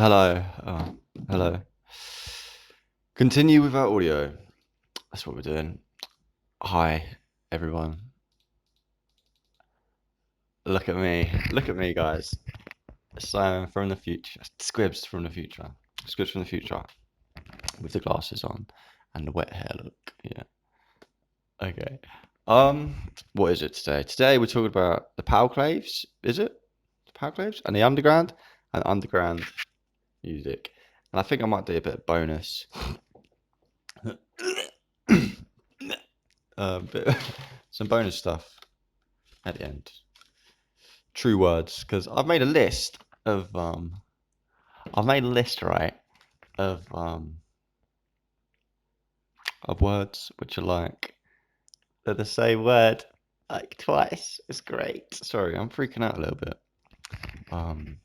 Hello. Hello. Continue with our audio. That's what we're doing. Hi, everyone. Look at me. Look at me, guys. Simon from the future. Squibs from the future. Squibs from the future. With the glasses on and the wet hair look. Yeah. Okay. What is it today? Today we're talking about the power claves. Is it? The power claves? And the underground music. And I think I might do a bit of bonus. Bit, some bonus stuff at the end. True words, because I've made a list, right, of words which are like they're the same word like twice. It's great. Sorry, I'm freaking out a little bit. Um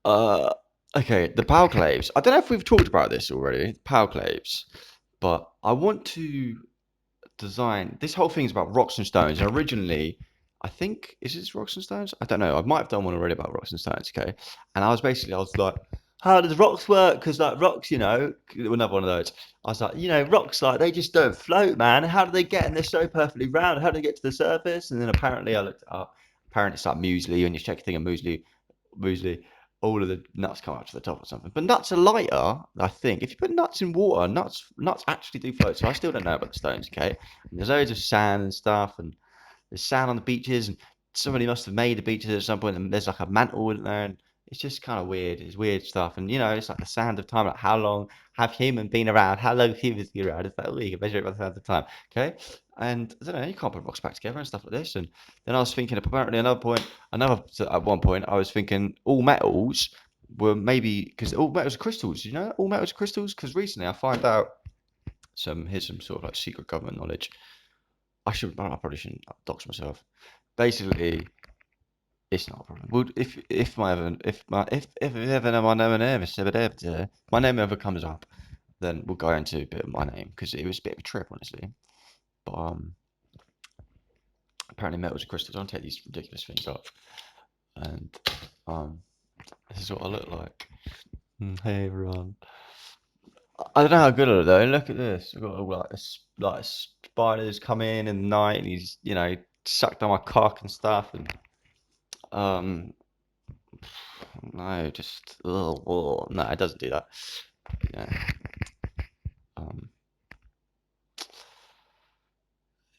uh okay, the power claves. I don't know if we've talked about this already, power claves, but I want to design this whole thing's about rocks and stones. And originally, I think is this rocks and stones? I don't know. I might have done one already about rocks and stones. Okay, and I was like, how does rocks work? Because like rocks, another one of those. I was like, rocks like they just don't float, man. How do they get? And they're so perfectly round. How do they get to the surface? And then apparently I looked it up. Apparently it's like muesli, and you check a thing of muesli, all of the nuts come up to the top or something. But nuts are lighter, I think. If you put nuts in water, nuts actually do float. So I still don't know about the stones, okay? And there's loads of sand and stuff, and there's sand on the beaches, and somebody must have made the beaches at some point, and there's like a mantle in there, and it's just kind of weird. It's weird stuff, and it's like the sand of time. Like how long have humans been around? How long have humans been around? It's like, oh, you can measure it by the sand of time, okay? And I don't know, you can't put rocks back together and stuff like this. And then I was thinking, apparently, at one point, I was thinking all metals were maybe because all metals are crystals. All metals are crystals. Because recently I find out here's some sort of like secret government knowledge. I probably shouldn't dox myself. Basically, it's not a problem. Well, if my ever if my if ever my name ever comes up, then we'll go into a bit of my name because it was a bit of a trip, honestly. But apparently metals are crystals. Don't take these ridiculous things up. And um, this is what I look like. Hey everyone. I don't know how good I look though. Look at this. I've got all like spiders come in the night, and he's sucked on my cock and stuff, and um no, just no, it doesn't do that. Yeah. Um,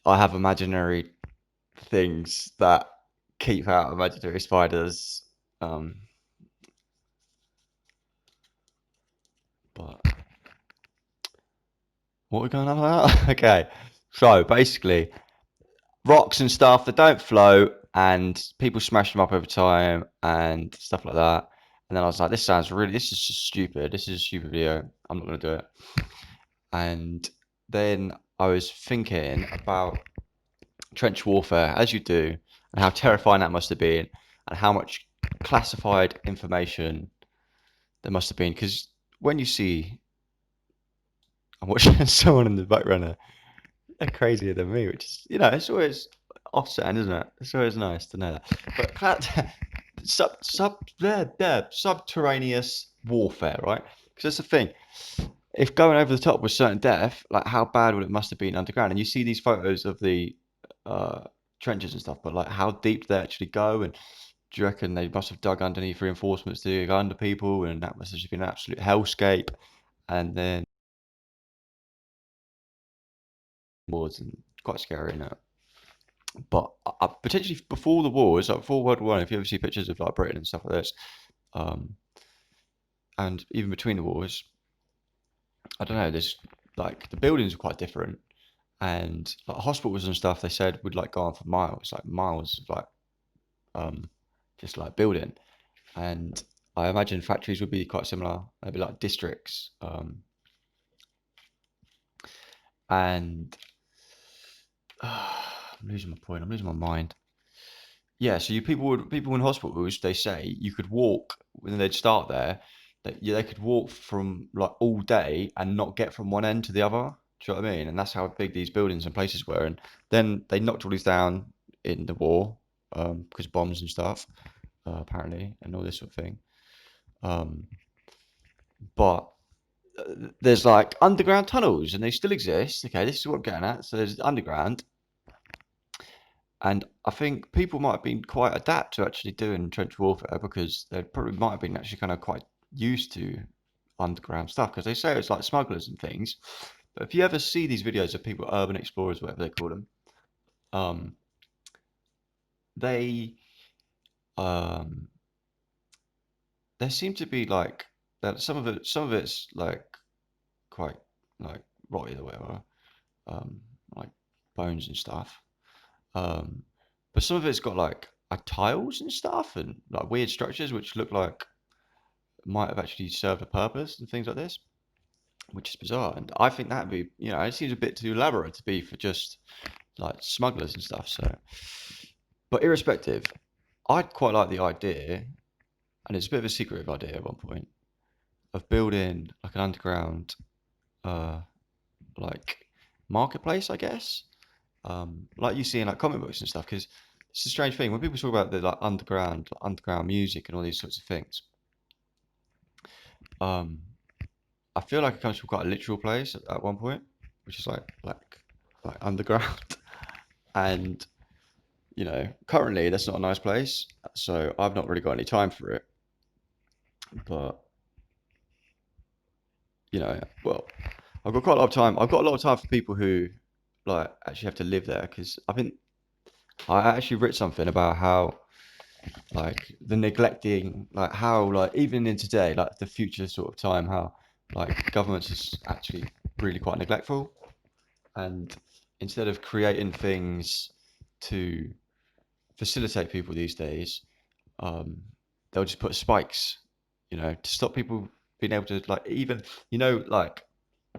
I have imaginary things that keep out imaginary spiders. Um, but what are we going on about? Okay, so basically, rocks and stuff that don't float, and people smash them up over time and stuff like that. And then I was like, this is just stupid. This is a stupid video. I'm not gonna do it. And then I was thinking about trench warfare, as you do, and how terrifying that must have been, and how much classified information there must have been. Because when you see, I'm watching someone in the background there, they're crazier than me, which is, it's always offsetting, isn't it? It's always nice to know that. But subterraneous warfare, right? Because that's the thing. If going over the top was certain death, like how bad would it must have been underground? And you see these photos of the uh, trenches and stuff, but like how deep they actually go, and do you reckon they must have dug underneath reinforcements to go under people, and that must have just been an absolute hellscape? And then wars and quite scary, isn't it? But potentially before the wars, like before World War One, if you ever see pictures of like Britain and stuff like this, um, and even between the wars, I don't know. There's like the buildings are quite different, and like hospitals and stuff. They said would like go on for miles, like miles of like um, just like building. And I imagine factories would be quite similar, maybe like districts. And I'm losing my point. I'm losing my mind. Yeah, so people in hospitals, they say you could walk when they'd start there. That they could walk from like all day and not get from one end to the other. Do you know what I mean? And that's how big these buildings and places were. And then they knocked all these down in the war, because bombs and stuff, apparently, and all this sort of thing. Um, but there's like underground tunnels, and they still exist. Okay, this is what I'm getting at. So there's underground, and I think people might have been quite adapt to actually doing trench warfare because they probably might have been actually kind of quite used to underground stuff because they say it's like smugglers and things. But if you ever see these videos of people, urban explorers, whatever they call them, um, they um, there seem to be like that. Some of it's like quite like rotted or whatever, like bones and stuff. Um, but some of it's got like tiles and stuff and like weird structures which look like might have actually served a purpose and things like this, which is bizarre. And I think that'd be, it seems a bit too elaborate to be for just like smugglers and stuff. So, but irrespective, I'd quite like the idea, and it's a bit of a secretive idea at one point, of building like an underground, uh, like marketplace, I guess, like you see in like comic books and stuff. Because it's a strange thing when people talk about the like underground music and all these sorts of things. Um, I feel like it comes from quite a literal place at one point, which is like underground. And currently that's not a nice place, so I've not really got any time for it. But well, I've got quite a lot of time. I've got a lot of time for people who like actually have to live there because I actually read something about how like the neglecting, like how like even in today, like the future sort of time, how like governments is actually really quite neglectful, and instead of creating things to facilitate people these days, um, they'll just put spikes, to stop people being able to like even, like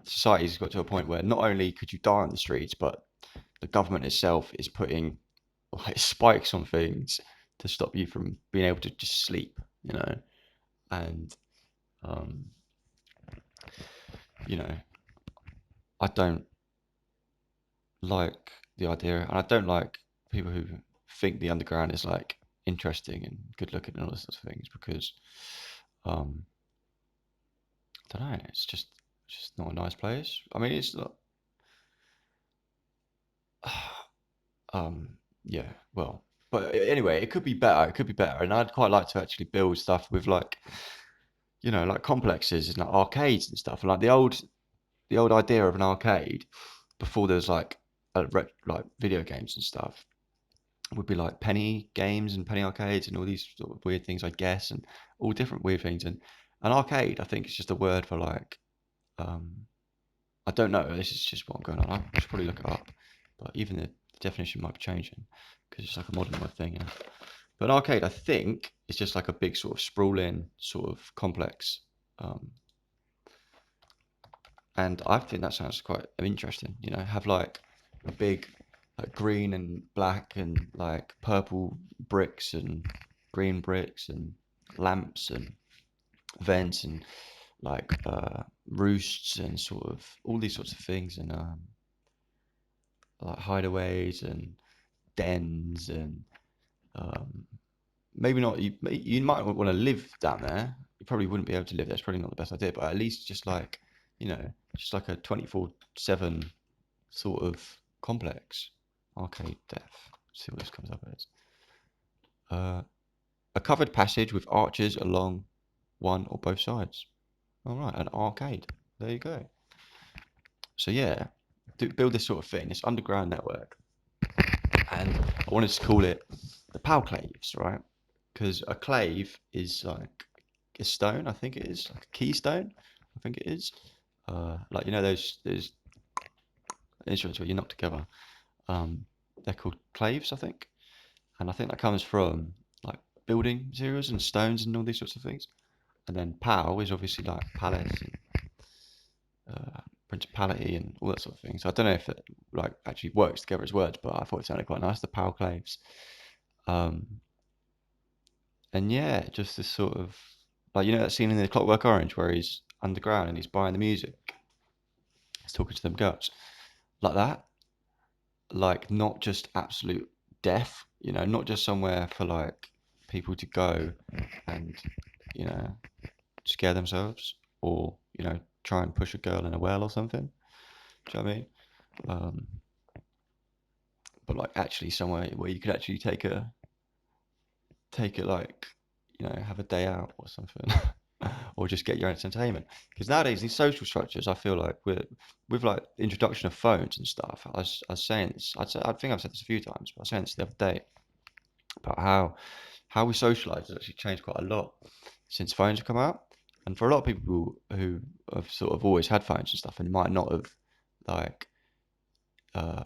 society's got to a point where not only could you die on the streets, but the government itself is putting like spikes on things to stop you from being able to just sleep, and um, you know, I don't like the idea, and I don't like people who think the underground is like interesting and good looking and all those sorts of things because um, I don't know, it's just not a nice place. I mean, it's not. Um, yeah, well, but anyway, it could be better. It could be better, and I'd quite like to actually build stuff with like like complexes and like arcades and stuff, and like the old idea of an arcade before there was like like video games and stuff would be like penny games and penny arcades and all these sort of weird things, I guess, and all different weird things. And an arcade, I think, is just a word for like um, I don't know. This is just what I'm going on. I should probably look it up, but even the definition might be changing because it's like a modern word thing. But an arcade, I think, is just like a big sort of sprawling sort of complex. Um, and I think that sounds quite interesting. Have like a big like green and black and like purple bricks and green bricks and lamps and vents and like roosts and sort of all these sorts of things and like hideaways and dens and um, maybe not. You might want to live down there. You probably wouldn't be able to live there. It's probably not the best idea, but at least just like just like a 24/7 sort of complex arcade def. See what this comes up as. A covered passage with arches along one or both sides. All right, an arcade. There you go. So yeah, build this sort of thing, this underground network, and I wanted to call it the PAL claves, right? Because a clave is like a stone, I think it is, like a keystone, I think it is. Like those instruments where you knock together. Um, they're called claves, I think, and I think that comes from like building materials and stones and all these sorts of things. And then PAL is obviously like palace and principality and all that sort of thing. So I don't know if it like actually works together as words, but I thought it sounded quite nice. The PAL claves. Um, and yeah, just this sort of like that scene in the Clockwork Orange where he's underground and he's buying the music. He's talking to them girls like that, like not just absolute death, you know, not just somewhere for like people to go and, you know, scare themselves or, you know, try and push a girl in a well or something. Do you know what I mean? Um, but like actually somewhere where you could actually take it like, you know, have a day out or something. Or just get your entertainment. Because nowadays these social structures, I feel like with like the introduction of phones and stuff. I was saying this. I think I've said this a few times, but I was saying this the other day about how we socialise has actually changed quite a lot since phones have come out. And for a lot of people who have sort of always had phones and stuff and might not have like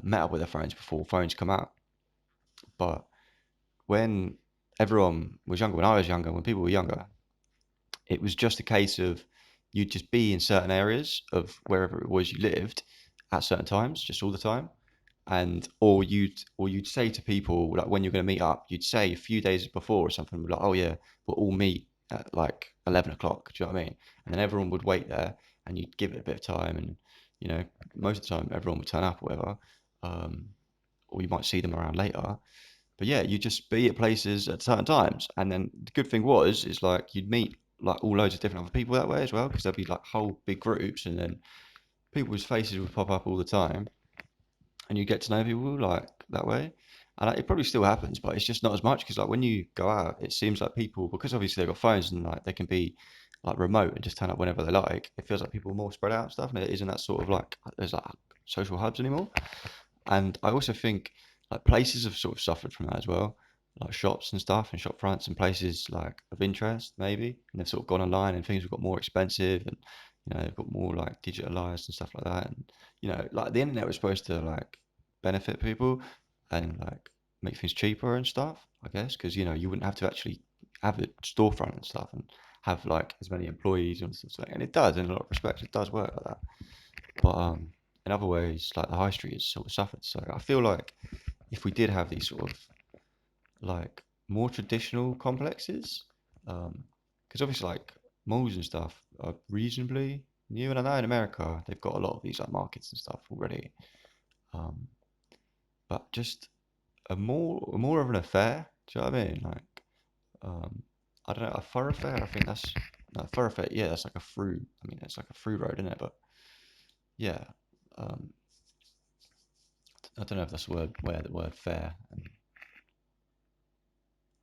met up with their friends before phones come out, but when everyone was younger, when I was younger, when people were younger, it was just a case of you'd just be in certain areas of wherever it was you lived at certain times, just all the time. And or you'd say to people like when you're going to meet up, you'd say a few days before or something, like, oh yeah, we'll all meet at like 11 o'clock. Do you know what I mean? And then everyone would wait there, and you'd give it a bit of time, and you know, most of the time everyone would turn up or whatever, um, or you might see them around later. But yeah, you just be at places at certain times, and then the good thing is like you'd meet like all loads of different other people that way as well, because there'd be like whole big groups, and then people's faces would pop up all the time, and you get to know people like that way. And it probably still happens, but it's just not as much because like when you go out, it seems like people, because obviously they've got phones and like they can be like remote and just turn up whenever they like. It feels like people are more spread out and stuff, and it isn't that sort of like there's like social hubs anymore. And I also think like places have sort of suffered from that as well, like shops and stuff and shop fronts and places like of interest maybe, and they've sort of gone online and things have got more expensive, and you know they've got more like digitalized and stuff like that. And you know like the internet was supposed to like benefit people and like make things cheaper and stuff, I guess, because you know you wouldn't have to actually have a storefront and stuff and have like as many employees and stuff. And it does in a lot of respects, it does work like that. But in other ways, like the high street has sort of suffered. So I feel like if we did have these sort of like more traditional complexes, because obviously like malls and stuff are reasonably new, and I know in America they've got a lot of these like markets and stuff already. Um, but just more of an affair. Do you know what I mean? Like I don't know, a thoroughfare. I think that's no thoroughfare. Yeah, that's like a through. I mean, it's like a through road, isn't it? But yeah, um, I don't know if that's the word where the word fair. And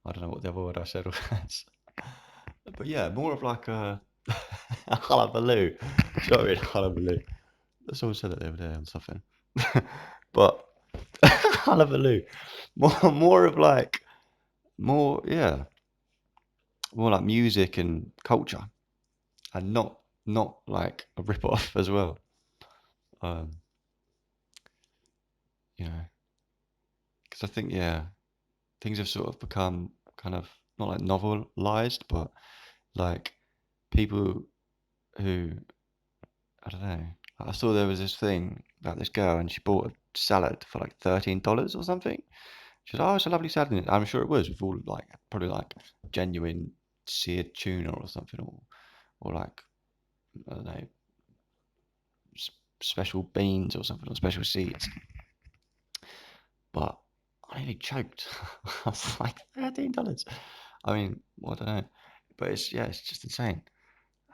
I don't know what the other word I said was. But yeah, more of like a hullabaloo. Do you know what I mean? Hullabaloo. Someone said it the other day on something. But hullabaloo. More of like more yeah, more like music and culture, and not like a rip off as well. Um, you know, because I think yeah, things have sort of become kind of not like novelized, but like people who I don't know. I saw there was this thing about this girl, and she bought a salad for like $13 or something. She said, "Oh, it's a lovely salad." And I'm sure it was with all like probably like genuine seared tuna or something, or like I don't know, special beans or something, or special seeds. But I nearly choked. I was like $13. I mean, well, I don't know, but it's yeah, it's just insane,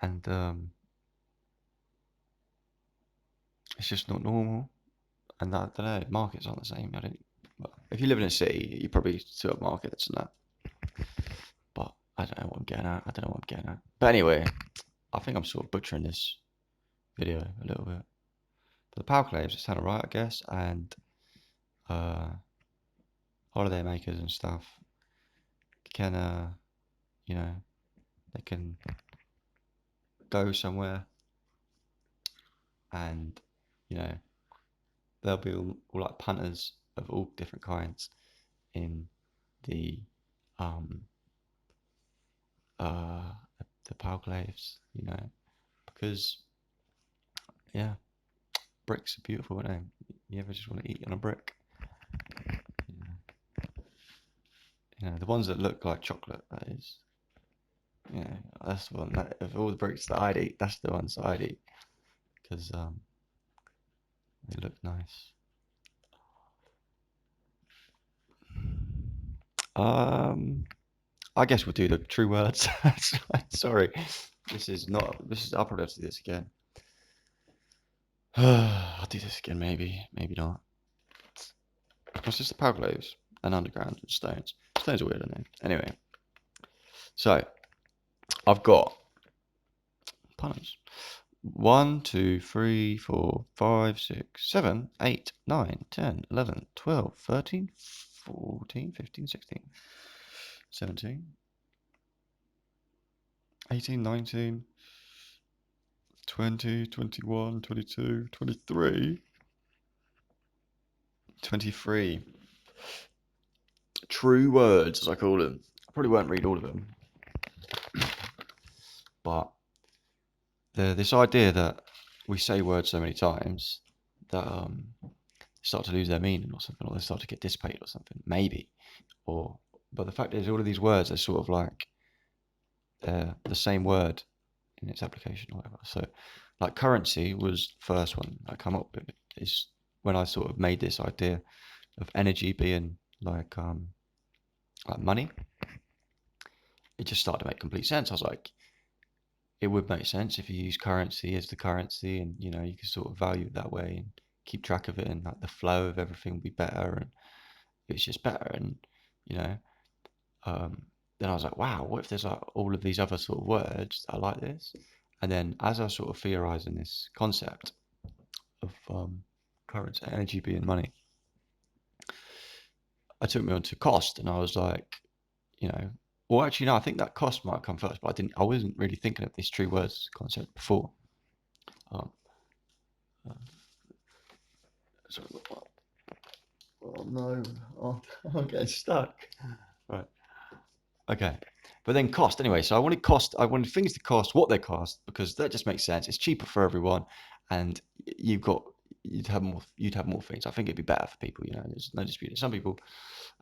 and it's just not normal. And I don't know, markets aren't the same. I don't. Well, if you live in a city, you probably still have markets and that. But I don't know what I'm getting at. I don't know what I'm getting at. But anyway, I think I'm sort of butchering this video a little bit. But the power claves, it's kind of right, I guess, and uh, holiday makers and stuff can, you know, they can go somewhere and, you know, there'll be all like punters of all different kinds in the um uh the power claves, you know, because yeah, bricks are beautiful, aren't they? You ever just want to eat on a brick? You know, the ones that look like chocolate, that is. Yeah, that's the one that, of all the bricks that I'd eat, that's the ones that I'd eat. Because they look nice. I guess we'll do the true words. Sorry, this is not. This is. I'll probably have to do this again. I'll do this again, maybe, maybe not. What's just the power glaives and underground and stones? Stones are weird, aren't they? Anyway, so I've got puns. 1, 2, 3, 4, 5, 6, 7, 8, 9, 10, 11, 12, 13, 14, 15, 16, 17, 18, 19, 20, 21, 22, 23, 23. True words, as I call them. I probably won't read all of them, but this idea that we say words so many times that start to lose their meaning or something, or they start to get dissipated or something, maybe. But the fact is, all of these words are sort of like the same word in its application or whatever. So, like currency was the first one I come up with. Is when I sort of made this idea of energy being like money. It just started to make complete sense. I was like, it would make sense if you use currency as the currency, and you know you can sort of value it that way and keep track of it, and like the flow of everything would be better, and it's just better. And you know, then I was like, wow, what if there's like all of these other sort of words that are like this? And then as I was sort of theorizing this concept of currency, energy being money, I took me on to cost, and I was like, you know, well, actually, no, I think that cost might come first, but I wasn't really thinking of this true words concept before. Um, uh, sorry, oh no, oh, I'm getting stuck. Right. Okay. But then cost anyway. So I wanted things to cost what they cost because that just makes sense. It's cheaper for everyone, and you've got you'd have more things. I think it'd be better for people. You know, there's no dispute. Some people,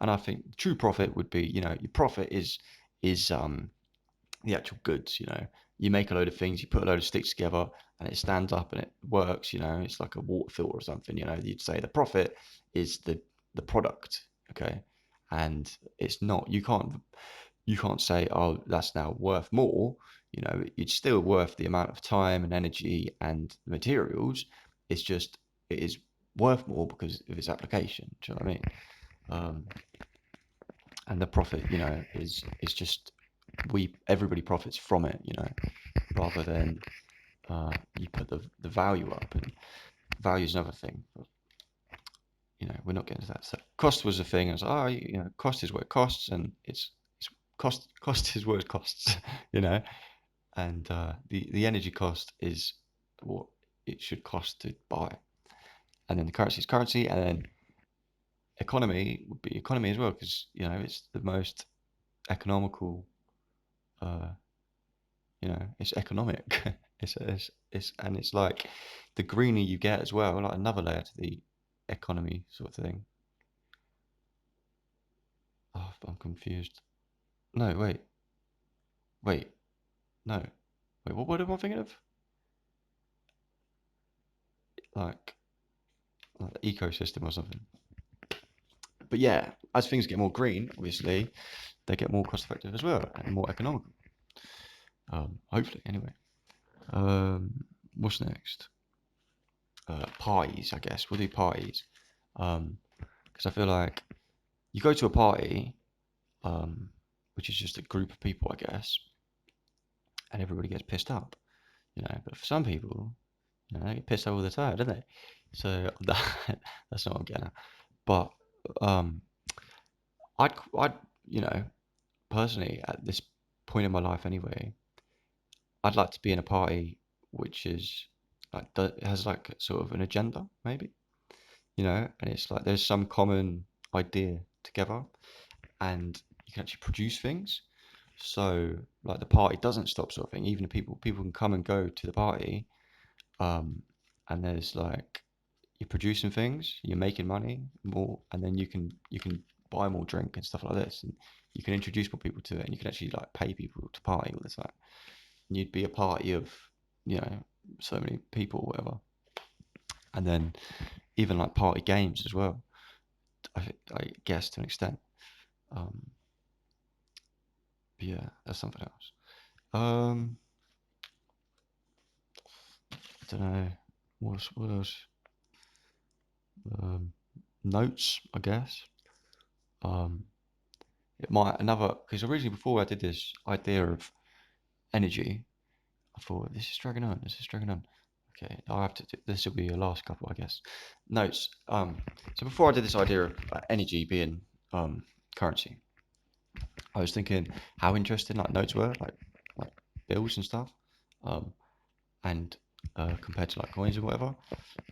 and I think true profit would be, you know, your profit is the actual goods. You know, you make a load of things, you put a load of sticks together, and it stands up and it works. You know, it's like a water filter or something. You know, you'd say the profit is the product. Okay, and it's not. You can't say, oh, that's now worth more. You know, it's still worth the amount of time and energy and materials. It's just it is worth more because of its application. Do you know what I mean? Um, and the profit, you know, is just everybody profits from it. You know, rather than you put the value up, and value is another thing. But, you know, we're not getting to that. So cost was a thing. I was like, oh, you know, cost is what it costs, and it's cost is what it costs. You know, and the energy cost is what it should cost to buy, and then the currency is currency, and then economy would be economy as well because you know it's the most economical. Uh, you know, it's economic. It's and it's like the greener you get as well, like another layer to the economy sort of thing. Oh, I'm confused. No, wait, no, wait. What word am I thinking of? Like, like ecosystem or something. But yeah, as things get more green, obviously, they get more cost effective as well and more economical. Hopefully, anyway. What's next? Parties, I guess. We'll do parties. Because I feel like you go to a party, um, which is just a group of people, I guess, and everybody gets pissed up, you know. But for some people, you know, they get pissed up all the time, don't they? So that's not what I'm getting at. But um, I'd, you know, personally, at this point in my life anyway, I'd like to be in a party which is like has like sort of an agenda, maybe, you know, and it's like there's some common idea together, and you can actually produce things. So like the party doesn't stop, sort of thing. Even if people can come and go to the party, um, and there's like you're producing things, you're making money more, and then you can buy more drink and stuff like this, and you can introduce more people to it, and you can actually like pay people to party all the time. And you'd be a party of, you know, so many people, or whatever. And then even like party games as well. I guess to an extent. Yeah, that's something else. Um, I don't know. What else? Um, Notes, I guess. Um, it might another because originally before I did this idea of energy, I thought this is dragging on. This is dragging on. Okay, I'll have to. This will be your last couple, I guess. Notes. So before I did this idea of energy being currency, I was thinking how interesting like notes were, like bills and stuff, um, and compared to like coins or whatever.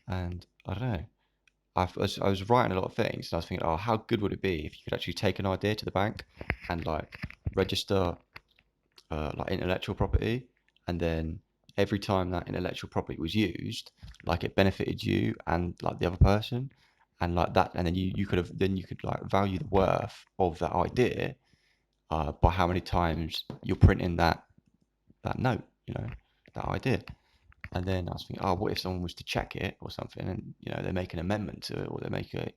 And I don't know. I was writing a lot of things, and I was thinking, oh, how good would it be if you could actually take an idea to the bank and like register like intellectual property, and then every time that intellectual property was used, like it benefited you and like the other person, and like that, and then you could like value the worth of that idea by how many times you're printing that note, that idea. And then I was thinking, oh, what if someone was to check it or something, and they make an amendment to it, or they make an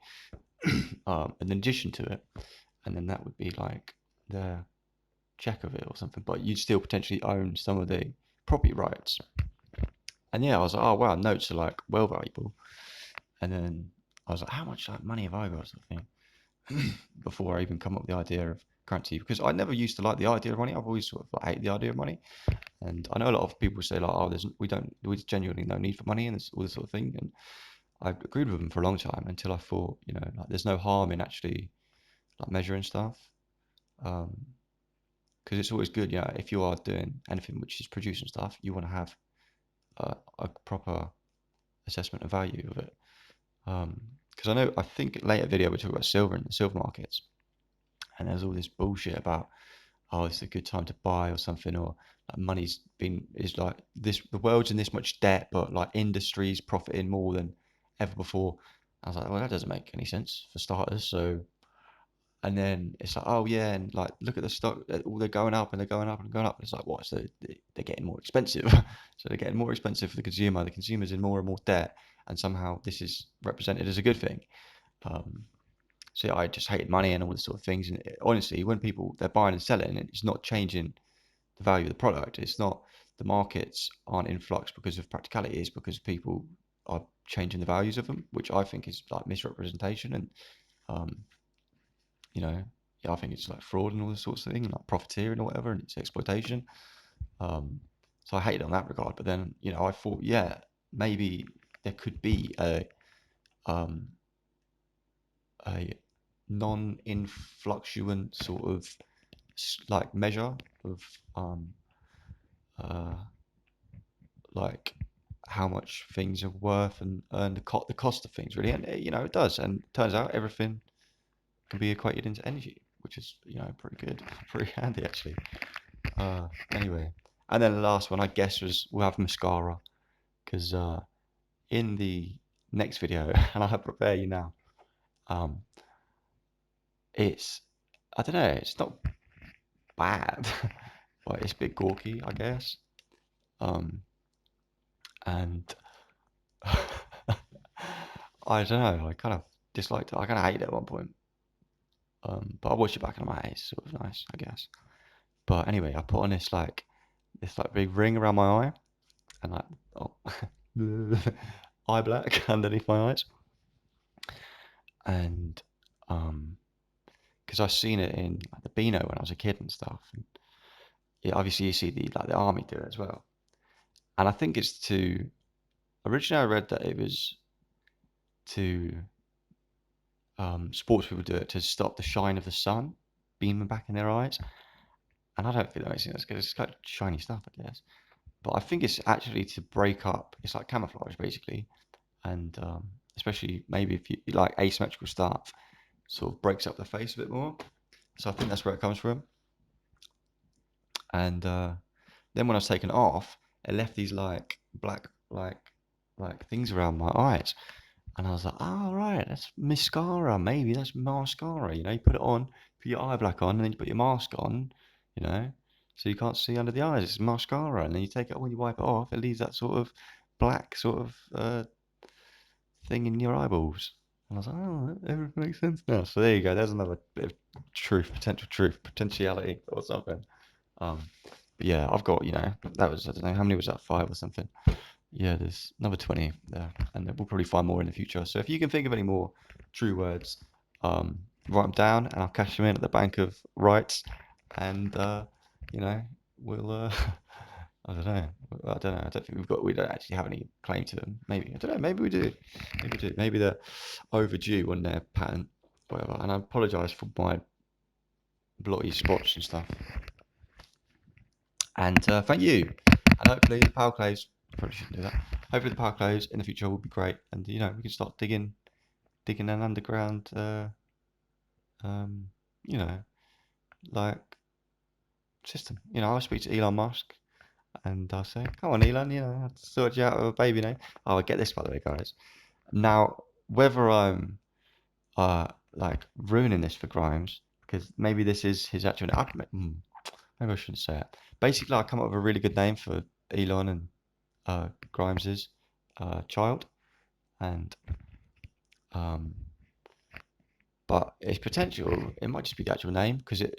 addition to it, and then that would be like the check of it or something, but you'd still potentially own some of the property rights. And yeah, I was like, oh wow, notes are like well valuable. And then I was like, how much like money have I got? Something before I even come up with the idea of currency, because I never used to like the idea of money. I've always sort of like, hate the idea of money. And I know a lot of people say like, oh, we genuinely no need for money and all this sort of thing. And I agreed with them for a long time until I thought, like there's no harm in actually like measuring stuff. Um, because it's always good, if you are doing anything which is producing stuff, you want to have a proper assessment of value of it. Because I think later video we talk about silver and the silver markets, and there's all this bullshit about, oh, it's a good time to buy or something, or like is like this, the world's in this much debt, but like industries profiting more than ever before. I was like, well, that doesn't make any sense for starters. So and then it's like, oh yeah, and like look at the stock, they're going up and they're going up and going up. It's like, what? So they're getting more expensive. So they're getting more expensive for the consumer. The consumer's in more and more debt, and somehow this is represented as a good thing. Um, so yeah, I just hated money and all this sort of things. And honestly, when people they're buying and selling, it's not changing the value of the product. It's not the markets aren't in flux because of practicality. It's because people are changing the values of them, which I think is like misrepresentation and um, yeah, I think it's like fraud and all this sorts of thing, like profiteering or whatever, and it's exploitation. Um, so I hate it on that regard. But then, I thought, yeah, maybe there could be um, a non-influctuant sort of like measure of uh, like how much things are worth and the cost of things really, and it does, and it turns out everything can be equated into energy, which is pretty good, pretty handy actually. Anyway, and then the last one I guess was we'll have mascara because in the next video, and I prepare you now. Um, it's I don't know, it's not bad, but it's a bit gawky, I guess. Um, and I don't know, I kind of disliked it. I kind of hated it at one point. But I watched it back in my eyes, so it was nice, I guess. But anyway, I put on this big ring around my eye, and like oh, eye black underneath my eyes, and because I seen it in like, the Beano when I was a kid and stuff. And yeah, obviously you see the army do it as well, and I think it's to originally I read that it was to sports people do it to stop the shine of the sun beaming back in their eyes, and I don't think that makes sense because it's kind shiny stuff, I guess. But I think it's actually to break up. It's like camouflage basically, and especially maybe if you like asymmetrical stuff, sort of breaks up the face a bit more. So I think that's where it comes from. And then when I was taken off, it left these like black like things around my eyes, and I was like, oh right, that's mascara. Maybe that's mascara. You put it on, put your eye black on, and then you put your mask on. You know, so you can't see under the eyes. It's mascara, and then you take it when you wipe it off. It leaves that sort of black sort of thing in your eyeballs. And I was like, oh, everything makes sense now. So there you go. There's another bit of truth, potential truth, potentiality, or something. But yeah, I've got, that was, I don't know, how many was that, 5 or something? Yeah, there's another 20 there, and then we'll probably find more in the future. So if you can think of any more true words, write them down, and I'll cash them in at the Bank of Rights, and you know, we'll. I don't know. I don't know. I don't think we don't actually have any claim to them. Maybe I don't know. Maybe we do. Maybe we do. Maybe they're overdue on their patent, whatever. And I apologise for my blotty spots and stuff. And thank you. And hopefully the power claves, probably shouldn't do that. Hopefully the power claves in the future will be great. And we can start digging an underground, um, you know, like system. I'll speak to Elon Musk and I'll say, come on, Elon, I'll sort you out of a baby name. Oh, I get this, by the way, guys. Now, whether I'm like ruining this for Grimes, because maybe this is his actual name. Maybe I shouldn't say it. Basically, I come up with a really good name for Elon and Grimes's child, and um, but its potential, it might just be the actual name because it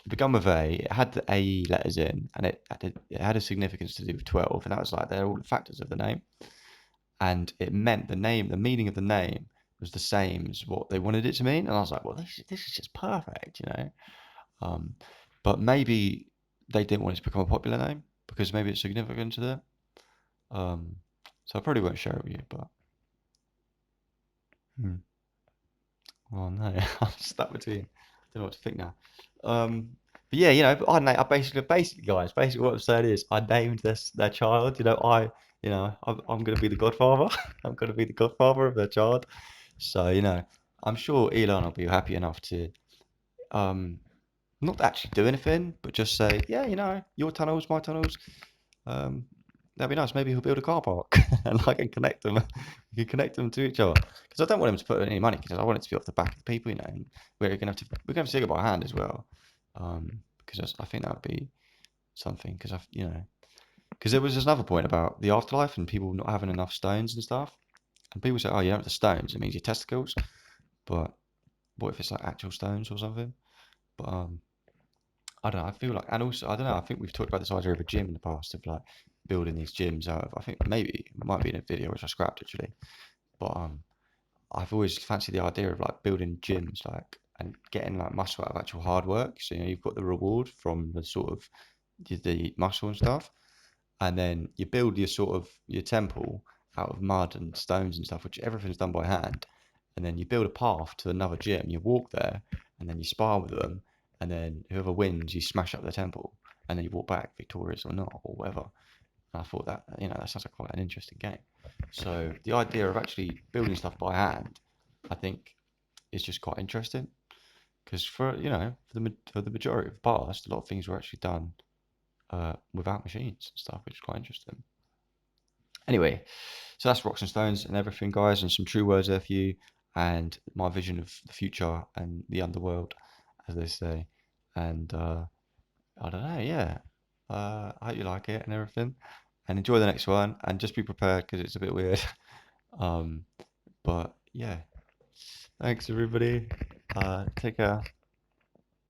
begun with A, it had the A letters in, and it had a significance to do with 12, and that was like they're all the factors of the name, and it meant the meaning of the name was the same as what they wanted it to mean, and I was like, well, this is just perfect. Um, but maybe they didn't want it to become a popular name because maybe it's significant to them. So I probably won't share it with you, but hmm. Oh no, I'm stuck between. I don't know what to think now. But yeah, I basically, guys, what I'm saying is, I named this their child. I'm gonna be the godfather. I'm gonna be the godfather of their child. So I'm sure Elon will be happy enough to um not actually do anything, but just say, yeah, your tunnels, my tunnels. Um, that'd be nice. Maybe he'll build a car park and I can connect them. We can connect them to each other. Because I don't want him to put in any money because I want it to be off the back of the people, and we're gonna have to take it by hand as well. Because I think that would be something. Because there was this another point about the afterlife and people not having enough stones and stuff. And people say, oh, you don't have the stones. It means your testicles. But what if it's like actual stones or something? But I don't know. I feel like, and also, I don't know. I think we've talked about this idea of a gym in the past, of like building these gyms out of. I think maybe it might be in a video which I scrapped actually, but I've always fancied the idea of like building gyms, like, and getting like muscle out of actual hard work. So you've got the reward from the sort of the muscle and stuff, and then you build your temple out of mud and stones and stuff, which everything's done by hand, and then you build a path to another gym. You walk there, and then you spar with them, and then whoever wins, you smash up the temple, and then you walk back victorious or not, or whatever. And I thought that sounds like quite an interesting game. So the idea of actually building stuff by hand, I think, is just quite interesting because for the majority of the past, a lot of things were actually done without machines and stuff, which is quite interesting. Anyway, so that's Rocks and Stones and everything, guys, and some true words there for you, and my vision of the future and the underworld, as they say. And I don't know, yeah. I hope you like it and everything, and enjoy the next one. And just be prepared because it's a bit weird. um, but yeah, thanks everybody. Take care.